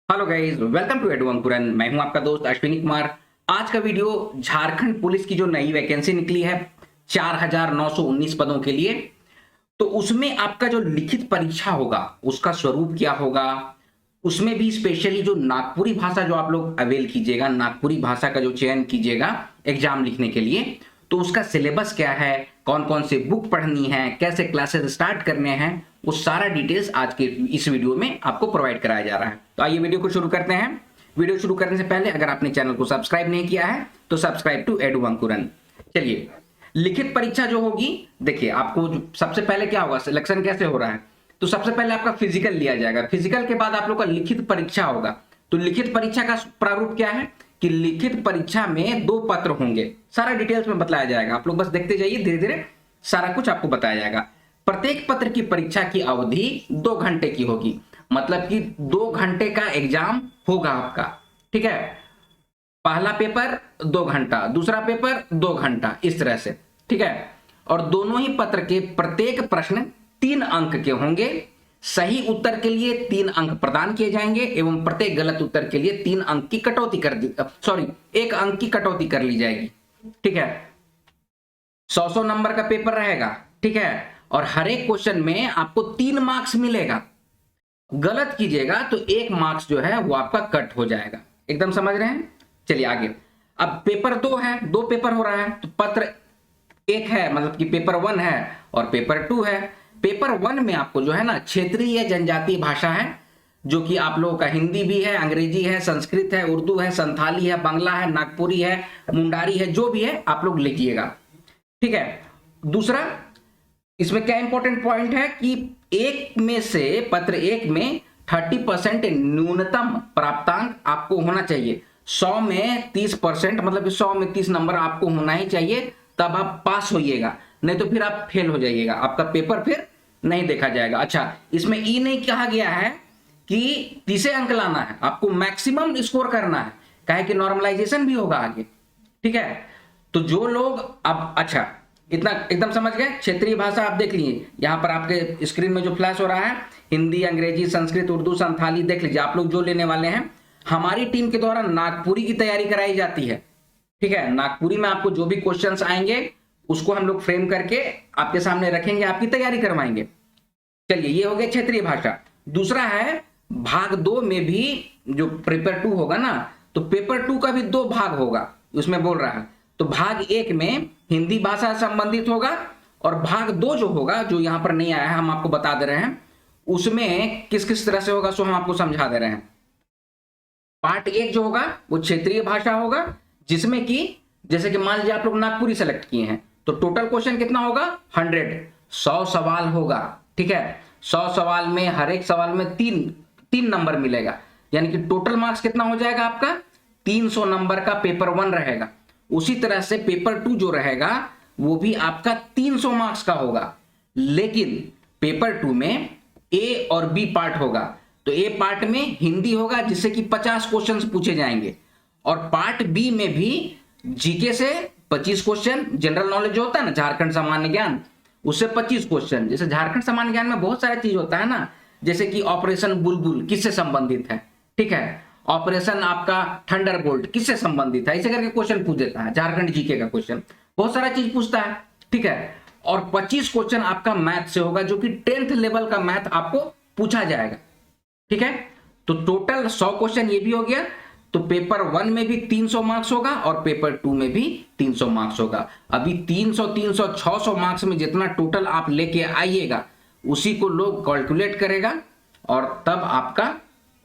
Hello guys, welcome to Edu Ankuran. मैं हूं आपका दोस्त अश्विनी कुमार। आज का वीडियो झारखंड पुलिस की जो नई वैकेंसी निकली है 4919 पदों के लिए, तो उसमें आपका जो लिखित परीक्षा होगा उसका स्वरूप क्या होगा, उसमें भी स्पेशली जो नागपुरी भाषा जो आप लोग अवेल कीजिएगा, नागपुरी भाषा का जो चयन कीजिएगा एग्जाम लिखने के लिए, तो उसका सिलेबस क्या है, कौन कौन से बुक पढ़नी है, कैसे क्लासेस स्टार्ट करने हैं, वो सारा डिटेल्स आज के इस वीडियो में आपको प्रोवाइड कराया जा रहा है। तो आइए वीडियो को शुरू करते हैं। वीडियो शुरू करने से पहले अगर आपने चैनल को सब्सक्राइब नहीं किया है तो सब्सक्राइब टू एडू अंकुरन। चलिए, लिखित परीक्षा जो होगी, देखिए आपको सबसे पहले क्या होगा, सिलेक्शन कैसे हो रहा है, तो सबसे पहले आपका फिजिकल लिया जाएगा। फिजिकल के बाद आप लोग का लिखित परीक्षा होगा। तो लिखित परीक्षा का प्रारूप क्या है कि लिखित परीक्षा में 2 पत्र होंगे। सारा डिटेल्स में बताया जाएगा, आप लोग बस देखते जाइए, धीरे धीरे सारा कुछ आपको बताया जाएगा। प्रत्येक पत्र की परीक्षा की अवधि 2 घंटे की होगी, मतलब कि 2 घंटे का एग्जाम होगा आपका। ठीक है, पहला पेपर 2 घंटा, दूसरा पेपर 2 घंटा, इस तरह से। ठीक है, और दोनों ही पत्र के प्रत्येक प्रश्न 3 अंक के होंगे। सही उत्तर के लिए 3 अंक प्रदान किए जाएंगे एवं प्रत्येक गलत उत्तर के लिए 3 अंक की कटौती कर दी, सॉरी 1 अंक की कटौती कर ली जाएगी। ठीक है, 100 नंबर का पेपर रहेगा। ठीक है, और हर एक क्वेश्चन में आपको 3 मार्क्स मिलेगा। गलत कीजिएगा तो 1 मार्क्स जो है वो आपका कट हो जाएगा। एकदम समझ रहे हैं? चलिए आगे। अब पेपर 2 है, 2 पेपर हो रहा है, तो पत्र 1 है, मतलब कि पेपर 1 है और पेपर 2 है। पेपर 1 में आपको जो है ना क्षेत्रीय जनजातीय भाषा है, जो कि आप लोगों का हिंदी भी है, अंग्रेजी है, संस्कृत है, उर्दू है, संथाली है, बांग्ला है, नागपुरी है, मुंडारी है, जो भी है आप लोग लिखिएगा। ठीक है, दूसरा इसमें क्या इंपॉर्टेंट पॉइंट है कि एक में से पत्र 1 में 30% न्यूनतम प्राप्तांक आपको होना चाहिए। 100 में 30%, मतलब 100 में 30 नंबर आपको होना ही चाहिए, तब आप पास होइएगा, नहीं तो फिर आप फेल हो जाइएगा, आपका पेपर फिर नहीं देखा जाएगा। अच्छा, इसमें ई नहीं कहा गया है कि 30 अंक लाना है, आपको मैक्सिमम स्कोर करना है, काहे कि नॉर्मलाइजेशन भी होगा आगे। ठीक है, तो जो लोग अब, अच्छा इतना एकदम समझ गए। क्षेत्रीय भाषा आप देख लीजिए, यहाँ पर आपके स्क्रीन में जो फ्लैश हो रहा है, हिंदी, अंग्रेजी, संस्कृत, उर्दू, संथाली, देख लीजिए आप लोग जो लेने वाले हैं। हमारी टीम के द्वारा नागपुरी की तैयारी कराई जाती है। ठीक है, नागपुरी में आपको जो भी क्वेश्चंस आएंगे उसको हम लोग फ्रेम करके आपके सामने रखेंगे, आपकी तैयारी करवाएंगे। चलिए, ये हो गया क्षेत्रीय भाषा। दूसरा है भाग 2 में भी जो पेपर 2 होगा ना, तो पेपर 2 का भी 2 भाग होगा, उसमें बोल रहा है। तो भाग 1 में हिंदी भाषा संबंधित होगा, और भाग 2 जो होगा, जो यहां पर नहीं आया है, हम आपको बता दे रहे हैं, उसमें किस किस तरह से होगा सो हम आपको समझा दे रहे हैं। पार्ट 1 जो होगा वो क्षेत्रीय भाषा होगा, जिसमें कि जैसे कि मान लीजिए आप लोग नागपुरी सेलेक्ट किए हैं, तो टोटल क्वेश्चन कितना होगा 100 सवाल होगा। ठीक है, 100 सवाल में हर एक सवाल में 3 नंबर मिलेगा, यानी कि टोटल मार्क्स कितना हो जाएगा आपका 300 नंबर का पेपर 1 रहेगा। उसी तरह से पेपर 2 जो रहेगा वो भी आपका 300 मार्क्स का होगा, लेकिन पेपर 2 में ए और बी पार्ट होगा। तो ए पार्ट में हिंदी होगा, जिससे कि 50 क्वेश्चंस पूछे जाएंगे, और पार्ट बी में भी जीके से 25 क्वेश्चन, जनरल नॉलेज जो होता है ना, झारखंड सामान्य ज्ञान, उससे 25 क्वेश्चन। जैसे झारखंड सामान्य ज्ञान में बहुत सारा चीज होता है ना, जैसे कि ऑपरेशन बुलबुल किससे संबंधित है, ठीक है, ऑपरेशन आपका थंडरबोल्ट किससे संबंधित है, ऐसे करके क्वेश्चन पूछ देता है। झारखंड जीके का क्वेश्चन बहुत सारा चीज पूछता है। ठीक है, और 25 क्वेश्चन आपका मैथ से होगा, जो कि 10th लेवल का मैथ आपको पूछा जाएगा। ठीक है, तो टोटल 100 क्वेश्चन ये भी हो गया। तो पेपर 1 में भी 300 मार्क्स होगा और पेपर 2 में भी 300 मार्क्स होगा। अभी 300 300 600 मार्क्स में जितना टोटल आप लेके आइएगा, उसी को लोग कैलकुलेट करेगा और तब आपका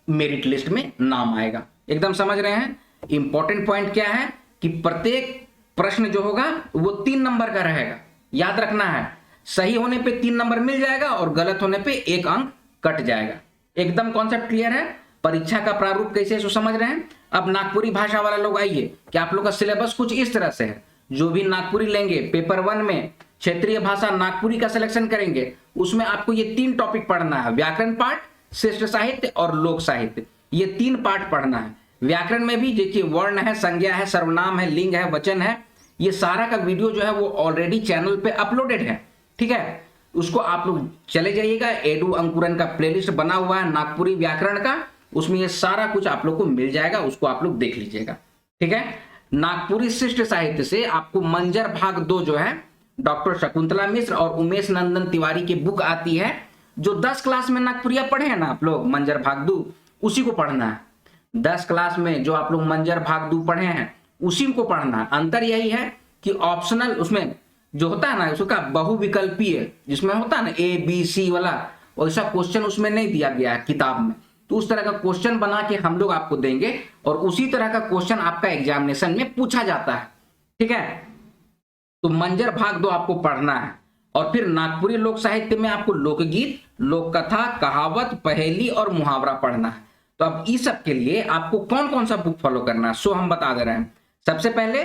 मेरिट लिस्ट में नाम आएगा। एकदम समझ रहे हैं? इंपॉर्टेंट पॉइंट क्या है कि प्रत्येक प्रश्न जो होगा वो 3 नंबर का रहेगा, याद रखना है। सही होने पे 3 नंबर मिल जाएगा और गलत होने पे 1 अंक कट जाएगा। एकदम कॉन्सेप्ट क्लियर है? परीक्षा का प्रारूप कैसे है सो समझ रहे हैं? अब नागपुरी भाषा वाला लोग आइए कि आप लोग का सिलेबस कुछ इस तरह से है। जो भी नागपुरी लेंगे पेपर 1 में क्षेत्रीय भाषा नागपुरी का सिलेक्शन करेंगे, उसमें आपको ये 3 टॉपिक पढ़ना है, व्याकरण पाठ, श्रेष्ठ साहित्य और लोक साहित्य, ये 3 पार्ट पढ़ना है। व्याकरण में भी देखिए वर्ण है, संज्ञा है, सर्वनाम है, लिंग है, वचन है, ये सारा का वीडियो जो है वो ऑलरेडी चैनल पे अपलोडेड है। ठीक है, उसको आप लोग चले जाइएगा, एडू अंकुरन का प्लेलिस्ट बना हुआ है नागपुरी व्याकरण का, उसमें ये सारा कुछ आप लोग को मिल जाएगा, उसको आप लोग देख लीजिएगा। ठीक है, नागपुरी शिष्ट साहित्य से आपको मंजर भाग 2 जो है डॉक्टर शकुंतला मिश्र और उमेश नंदन तिवारी की बुक आती है, जो 10 क्लास में नागपुरिया पढ़े हैं ना आप लोग, मंजर भाग 2 उसी को पढ़ना है। 10 क्लास में जो आप लोग मंजर भाग 2 पढ़े हैं उसी को पढ़ना है। अंतर यही है कि ऑप्शनल उसमें जो होता है ना उसका बहुविकल्पीय जिसमें होता है ना ABC वाला, वैसा क्वेश्चन उसमें नहीं दिया गया है किताब में। तो उस तरह का क्वेश्चन बना के हम लोग आपको देंगे और उसी तरह का क्वेश्चन आपका एग्जामिनेशन में पूछा जाता है। ठीक है, तो मंजर भाग 2 आपको पढ़ना है। और फिर नागपुरी लोक साहित्य में आपको लोकगीत, लोक कथा, कहावत, पहेली और मुहावरा पढ़ना है। तो अब इस सब के लिए आपको कौन कौन सा बुक फॉलो करना है सो हम बता दे रहे हैं। सबसे पहले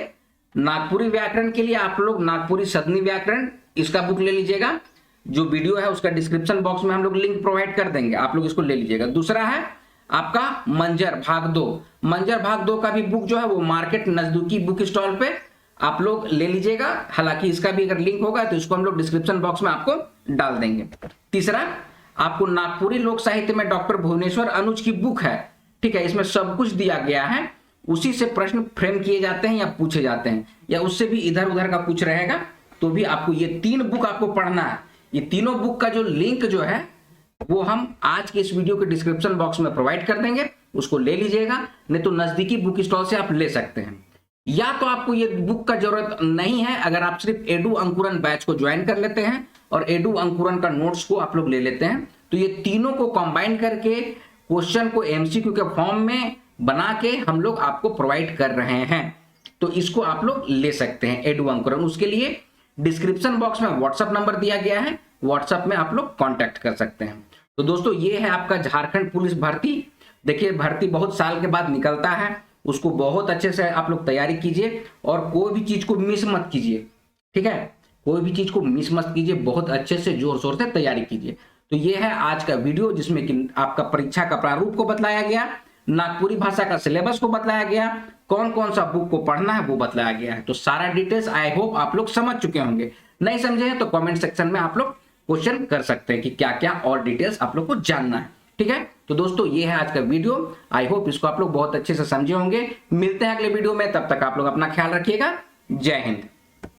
नागपुरी व्याकरण के लिए आप लोग नागपुरी सदनी व्याकरण इसका बुक ले लीजिएगा, जो वीडियो है उसका डिस्क्रिप्शन बॉक्स में हम लोग लिंक प्रोवाइड कर देंगे, आप लोग इसको ले लीजिएगा। दूसरा है आपका मंजर भाग 2, मंजर भाग 2 का भी बुक जो है वो मार्केट नजदीकी बुक स्टॉल पे आप लोग ले लीजिएगा। हालांकि इसका भी अगर लिंक होगा तो इसको हम लोग डिस्क्रिप्शन बॉक्स में आपको डाल देंगे। तीसरा आपको नागपुरी लोक साहित्य में डॉक्टर भुवनेश्वर अनुज की बुक है। ठीक है, इसमें सब कुछ दिया गया है, उसी से प्रश्न फ्रेम किए जाते हैं या पूछे जाते हैं, या उससे भी इधर उधर का कुछ रहेगा। तो भी आपको ये 3 बुक आपको पढ़ना है। ये तीनों बुक का जो लिंक जो है वो हम आज के इस वीडियो के डिस्क्रिप्शन बॉक्स में प्रोवाइड कर देंगे, उसको ले लीजिएगा। नहीं तो नजदीकी बुक स्टॉल से आप ले सकते हैं। या तो आपको ये बुक का जरूरत नहीं है अगर आप सिर्फ एडू अंकुरन बैच को ज्वाइन कर लेते हैं और एडू अंकुरन का नोट्स को आप लोग ले लेते हैं, तो ये तीनों को कंबाइन करके क्वेश्चन को MCQ के फॉर्म में बना के हम लोग आपको प्रोवाइड कर रहे हैं। तो इसको आप लोग ले सकते हैं एडू अंकुरन। उसके लिए डिस्क्रिप्शन बॉक्स में व्हाट्सएप नंबर दिया गया है, व्हाट्सएप में आप लोग कांटेक्ट कर सकते हैं। तो दोस्तों ये है आपका झारखंड पुलिस भर्ती। देखिए भर्ती बहुत साल के बाद निकलता है, उसको बहुत अच्छे से आप लोग तैयारी कीजिए और कोई भी चीज को मिस मत कीजिए। ठीक है, कोई भी चीज को मिस मत कीजिए, बहुत अच्छे से जोर शोर से तैयारी कीजिए। तो ये है आज का वीडियो जिसमें कि आपका परीक्षा का प्रारूप को बतलाया गया, नागपुरी भाषा का सिलेबस को बतलाया गया, कौन कौन सा बुक को पढ़ना है वो बतलाया गया है। तो सारा डिटेल्स आई होप आप लोग समझ चुके होंगे। नहीं समझे हैं तो कमेंट सेक्शन में आप लोग क्वेश्चन कर सकते हैं कि क्या क्या और डिटेल्स आप लोग को जानना है। ठीक है, तो दोस्तों ये है आज का वीडियो। आई होप इसको आप लोग बहुत अच्छे से समझे होंगे। मिलते हैं अगले वीडियो में, तब तक आप लोग अपना ख्याल रखिएगा। जय हिंद।